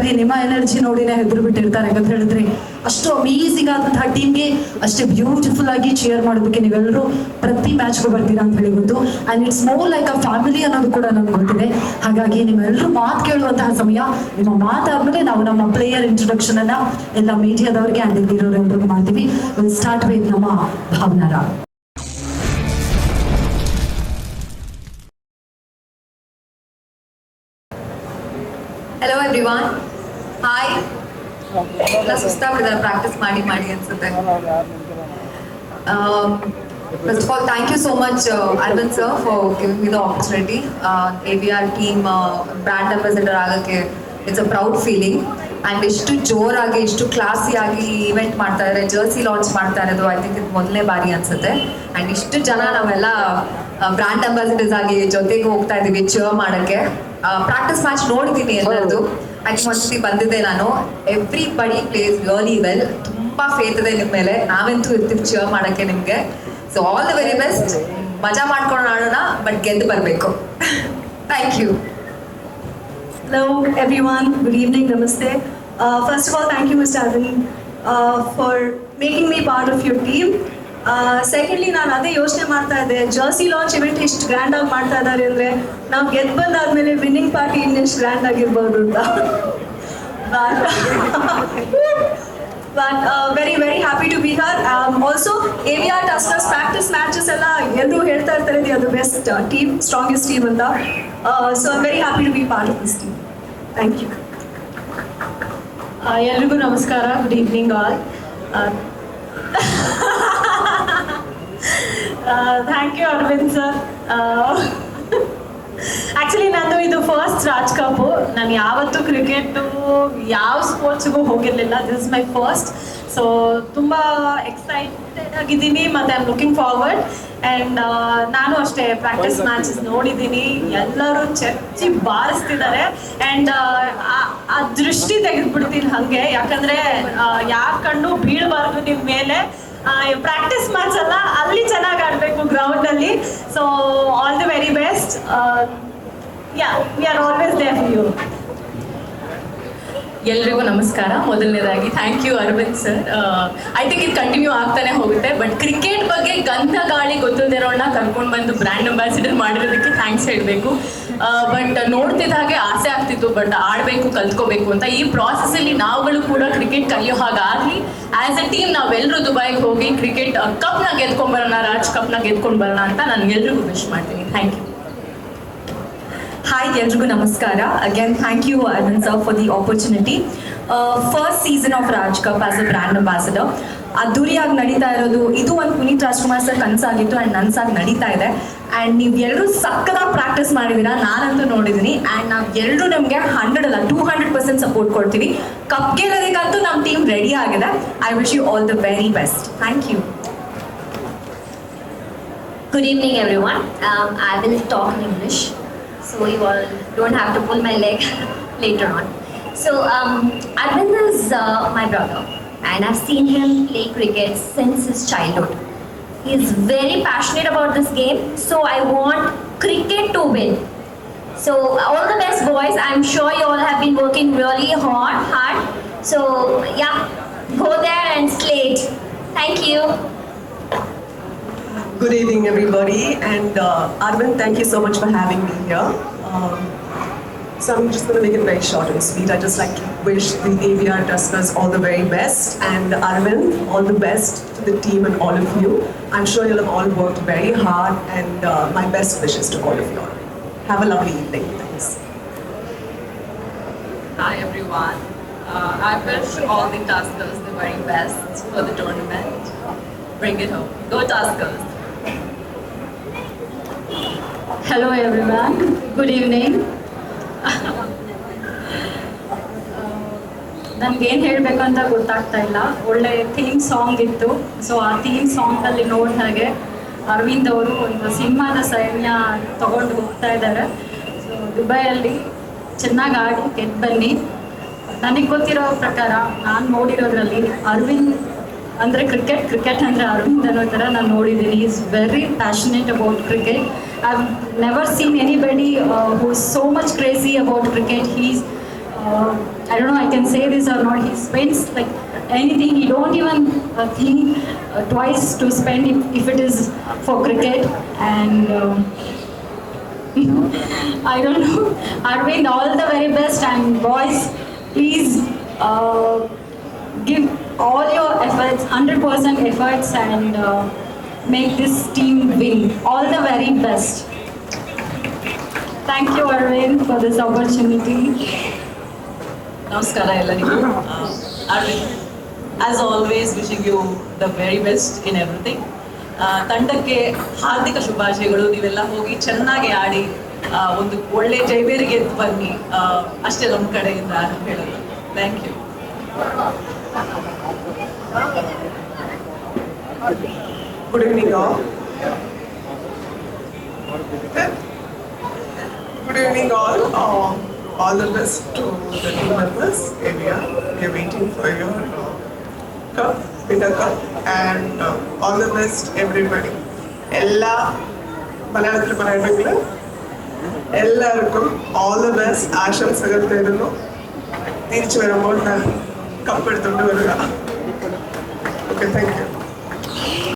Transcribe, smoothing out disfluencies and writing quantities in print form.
ಹಾಗಾಗಿ ನಿಮ್ಮ ಎನರ್ಜಿ ನೋಡಿನೇ ಹೆದರು ಬಿಟ್ಟಿರ್ತಾರೆ. ಯಾಕಂತ ಹೇಳಿದ್ರೆ ಅಷ್ಟು ಅಮೇಸಿಂಗ್ ಆದಂತಹ ಟೀಮ್ಗೆ ಅಷ್ಟೇ ಬ್ಯೂಟಿಫುಲ್ ಆಗಿ ಚೇರ್ ಮಾಡೋದಕ್ಕೆ ನೀವೆಲ್ಲರೂ ಪ್ರತಿ ಮ್ಯಾಚ್ಗೂ ಬರ್ತೀರಾ ಅಂತ ಹೇಳಿ ಗೊತ್ತು. And it's more like a family ಅನ್ನೋದು ಕೂಡ ನಮ್ಗೆ ಗೊತ್ತಿದೆ. ಹಾಗಾಗಿ ನಿಮ್ಮೆಲ್ಲರೂ ಮಾತು ಕೇಳುವಂತಹ ಸಮಯ. ನಿಮ್ಮ ಮಾತಾದ್ಮೇಲೆ ನಾವು ನಮ್ಮ ಪ್ಲೇಯರ್ ಇಂಟ್ರೊಡಕ್ಷನ್ ಅನ್ನ ಎಲ್ಲ ಮೀಡಿಯಾದವರಿಗೆ ಅಂಡ್ ಇಲ್ಲಿರೋರೆಲ್ಲರಿಗೂ ಮಾಡ್ತೀವಿ. ಸ್ಟಾರ್ಟ್ ವಿತ್ ನಮ್ಮ ಭಾವನಾರ. Hello everyone. Hi. Practice ಮಾಡಿ ಅನ್ಸುತ್ತೆ. First of all, thank you so much Arvind sir for giving me the opportunity. AVR team brand ambassador ಆಗಕ್ಕೆ it's a proud feeling. And ಇಷ್ಟು ಜೋರಾಗಿ ಇಷ್ಟು ಕ್ಲಾಸಿ ಆಗಿ event ಮಾಡ್ತಾ ಇದ್ದಾರೆ, ಜರ್ಸಿ ಲಾಂಚ್ ಮಾಡ್ತಾ ಇರೋದು ಐ ಥಿಂಕ್ ಇದು ಮೊದಲನೇ ಬಾರಿ ಅನ್ಸುತ್ತೆ. ಅಂಡ್ ಇಷ್ಟು ಜನ ನಾವೆಲ್ಲ ಬ್ರ್ಯಾಂಡ್ ಅಂಬಾಸಿಡರ್ಸ್ ಆಗಿ ಜೊತೆಗೆ ಹೋಗ್ತಾ ಇದೀವಿ ಚೇರ್ ಮಾಡಕ್ಕೆ. ಪ್ರಾಕ್ಟೀಸ್ ಮ್ಯಾಚ್ ನೋಡಿದ್ದೀನಿ ಎಲ್ಲರದು. ಆಕ್ಚುಲಿ ಒಂದ್ಸತಿ ಬಂದಿದ್ದೆ ನಾನು. Everybody plays really well. ತುಂಬಾ ಫೇತ್ ಇದೆ ನಿಮ್ಮ ಮೇಲೆ. ನಾವಂತೂ ಇರ್ತೀವಿ ಚೇರ್ ಮಾಡಕ್ಕೆ ನಿಮ್ಗೆ. So all the very best. ಮಜಾ ಮಾಡ್ಕೊಂಡು ಆಡೋಣ, ಬಟ್ ಗೆದ್ದು ಬರಬೇಕು. Thank you. Hello everyone, good evening, namaste. First of all, thank you Mr. Arvind for making me part of your team. Secondly, ನಾನು ಅದೇ ಯೋಚನೆ ಮಾಡ್ತಾ ಇದ್ದೆ, ಜರ್ಸಿ ಲಾಂಚ್ ಇವೆಂಟ್ ಇಷ್ಟು ಗ್ರ್ಯಾಂಡ್ ಆಗಿ ಮಾಡ್ತಾ ಇದ್ದಾರೆ ಅಂದರೆ ನಾವು ಗೆದ್ದು ಬಂದಾದ್ಮೇಲೆ ವಿನ್ನಿಂಗ್ ಪಾರ್ಟಿ ಇನ್ನೆಷ್ಟು ಗ್ರ್ಯಾಂಡ್ ಆಗಿರ್ಬೋದು ಅಂತ. But very very happy to be here. Also AVR Tuskers practice matches ಎಲ್ಲ ಎಲ್ಲರೂ ಹೇಳ್ತಾ ಇರ್ತಾರೆ they are the best team, strongest team ಅಂತ. So I'm very happy to be part of this team. Thank you. ಎಲ್ರಿಗೂ ನಮಸ್ಕಾರ. Good evening all. Thank you Arvind sir. Actually ನಂದು ಇದು first Raj cup. ನಾನು ಯಾವತ್ತೂ ಕ್ರಿಕೆಟು ಯಾವ ಸ್ಪೋರ್ಟ್ಸ್ಗೂ ಹೋಗಿರಲಿಲ್ಲ. This is my first. So ತುಂಬ ಎಕ್ಸೈಟೆಡ್ ಆಗಿದ್ದೀನಿ ಮತ್ತು I am looking forward. And ನಾನು ಅಷ್ಟೇ ಪ್ರಾಕ್ಟೀಸ್ ಮ್ಯಾಚಸ್ ನೋಡಿದ್ದೀನಿ. ಎಲ್ಲರೂ ಚರ್ಚಿ ಬಾರಿಸ್ತಿದ್ದಾರೆ. ಆ್ಯಂಡ್ ಆ ದೃಷ್ಟಿ ತೆಗೆದುಬಿಡ್ತೀನಿ ಹಾಗೆ. ಯಾಕಂದರೆ ಯಾರ ಕಣ್ಣು ಬೀಳಬಾರ್ದು ನಿಮ್ಮ ಮೇಲೆ. ಪ್ರಾಕ್ಟೀಸ್ ಮ್ಯಾಚ್ ಅಲ್ಲ, ಅಲ್ಲಿ ಚೆನ್ನಾಗಿ ಆಡಬೇಕು ಗ್ರೌಂಡಲ್ಲಿ. So all the very best. Yeah, we are always there for you. ಎಲ್ರಿಗೂ ನಮಸ್ಕಾರ. ಮೊದಲನೇದಾಗಿ thank you Arvind sir. I think ಇದು ಕಂಟಿನ್ಯೂ ಆಗ್ತಾನೆ ಹೋಗುತ್ತೆ. ಬಟ್ ಕ್ರಿಕೆಟ್ ಬಗ್ಗೆ ಗಂಧ ಗಾಳಿ ಗೊತ್ತಿರೋಣ ಕರ್ಕೊಂಡು ಬಂದು ಬ್ರ್ಯಾಂಡ್ ಅಂಬಾಸಿಡರ್ ಮಾಡಿರೋದಕ್ಕೆ ಥ್ಯಾಂಕ್ಸ್ ಹೇಳಬೇಕು. ಬಟ್ ನೋಡ್ತಿದ್ದ ಹಾಗೆ ಆಸೆ ಆಗ್ತಿತ್ತು, ಬಟ್ ಆಡಬೇಕು ಕಲ್ತ್ಕೋಬೇಕು ಅಂತ. ಈ ಪ್ರಾಸೆಸ್ಸಲ್ಲಿ ನಾವುಗಳು ಕೂಡ ಕ್ರಿಕೆಟ್ ಕಲಿಯೋ ಹಾಗಾಗಲಿ. ಆ್ಯಸ್ ಎ ಟೀಮ್ ನಾವೆಲ್ಲರೂ ದುಬೈಗೆ ಹೋಗಿ ಕ್ರಿಕೆಟ್ ಕಪ್ನ ಗೆದ್ಕೊಂಡ್ಬರೋಣ, ರಾಜ್ ಕಪ್ನ ಗೆದ್ಕೊಂಡು ಬರೋಣ ಅಂತ ನಾನು ಎಲ್ರಿಗೂ ವಿಶ್ ಮಾಡ್ತೀನಿ. Thank you. Hi, ಎಲ್ರಿಗೂ ನಮಸ್ಕಾರ. Again, thank you Arvind sir for the opportunity. First season of Raj Cup as a brand ambassador. ಅದ್ದೂರಿಯಾಗಿ ನಡೀತಾ ಇರೋದು ಇದು ಒಂದು ಪುನೀತ್ ರಾಜ್ಕುಮಾರ್ ಸರ್ ಕನಸಾಗಿತ್ತು ಆ್ಯಂಡ್ ನನ್ಸಾಗಿ ನಡೀತಾ ಇದೆ. ಆ್ಯಂಡ್ ನೀವು ಎಲ್ಲರೂ ಸಕ್ಕದಾಗಿ ಪ್ರಾಕ್ಟೀಸ್ ಮಾಡಿದ್ದೀರಾ, ನಾನಂತೂ ನೋಡಿದ್ದೀನಿ. ಆ್ಯಂಡ್ ನಾವು ಎಲ್ಲರೂ ನಮಗೆ 100 ಅಲ್ಲ 200% ಸಪೋರ್ಟ್ ಕೊಡ್ತೀವಿ. ಕಪ್ ಗೆಲ್ಲೋದಕ್ಕಂತೂ ನಮ್ಮ ಟೀಮ್ ರೆಡಿ ಆಗಿದೆ. I wish you all the very best. Thank you. Good evening everyone. I will talk in English, so you all don't have to pull my leg later on. So Arvind is my brother and I've seen him play cricket since his childhood. He is very passionate about this game, so I want cricket to win. So all the best boys. I'm sure you all have been working really hard. So yeah, go there and slay it. Thank you. Good evening everybody, and Arvind, thank you so much for having me here. So I'm just going to make it very short and sweet. I just like to wish the AVR Tuskers all the very best, and Arvind, all the best to the team and all of you. I'm sure you'll have all worked very hard, and my best wishes to all of you all. Have a lovely evening. Thanks. Hi everyone. I wish all the Tuskers the very best for the tournament. Bring it home. Go Tuskers. Hello everyone. Good evening. ನನಗೇನು ಹೇಳಬೇಕು ಅಂತ ಗೊತ್ತಾಗ್ತಾ ಇಲ್ಲ. ಒಳ್ಳೆ theme song ಇತ್ತು. So ಆ theme ಸಾಂಗಲ್ಲಿ ನೋಡಿದ ಹಾಗೆ ಅರವಿಂದ್ ಅವರು ಒಂದು ಸಿಂಹದ ಸೈನ್ಯ ತಗೊಂಡು ಹೋಗ್ತಾ ಇದ್ದಾರೆ. ಸೊ ದುಬೈಯಲ್ಲಿ ಚೆನ್ನಾಗಿ ಆಡಿ ಗೆದ್ದು ಬನ್ನಿ. ನನಗೆ ಗೊತ್ತಿರೋ ಪ್ರಕಾರ ನಾನು ನೋಡಿರೋದ್ರಲ್ಲಿ ಅರವಿಂದ್ ಅಂದರೆ ಕ್ರಿಕೆಟ್ ಅಂದರೆ ಅರವಿಂದ್ ಅನ್ನೋ ಥರ ನಾನು ನೋಡಿದ್ದೀನಿ. Is very passionate about cricket. I have never seen anybody who is so much crazy about cricket. He's I don't know I can say this or not, he spends like anything, he don't even think twice to spend if it is for cricket. And I don't know, Arvind, all the very best, and boys, please give all your efforts, 100% efforts, and make this team win. All the very best. Thank you, Arvind, for this opportunity. ನಮಸ್ಕಾರ ಎಲ್ಲರಿಗೂ. Aravind, as always wishing you the very best in everything. ತಂಡಕ್ಕೆ ಹಾರ್ದಿಕ ಶುಭಾಶಯಗಳು. ನೀವೆಲ್ಲ ಹೋಗಿ ಚೆನ್ನಾಗಿ ಆಡಿ ಒಂದು ಒಳ್ಳೆ ಜೈಬೇರಿಗೆ ಎದ್ದು ಬನ್ನಿ, ಅಷ್ಟೇ ನಮ್ಮ ಕಡೆಯಿಂದ ಹೇಳೋದು. Thank you. Good evening, all. Good evening, all. All the best to the team members. Area, we're waiting for your cup, winner cup, and all the best, everybody. Ella, Malayalam Parayagala. എല്ലാവർക്കും all the best ആശംസകൾ തരുന്നു. തിരിച്ചു വരുമ്പോൾ ഞാൻ cup എടുത്തുകൊണ്ട് വരിക. Okay, thank you.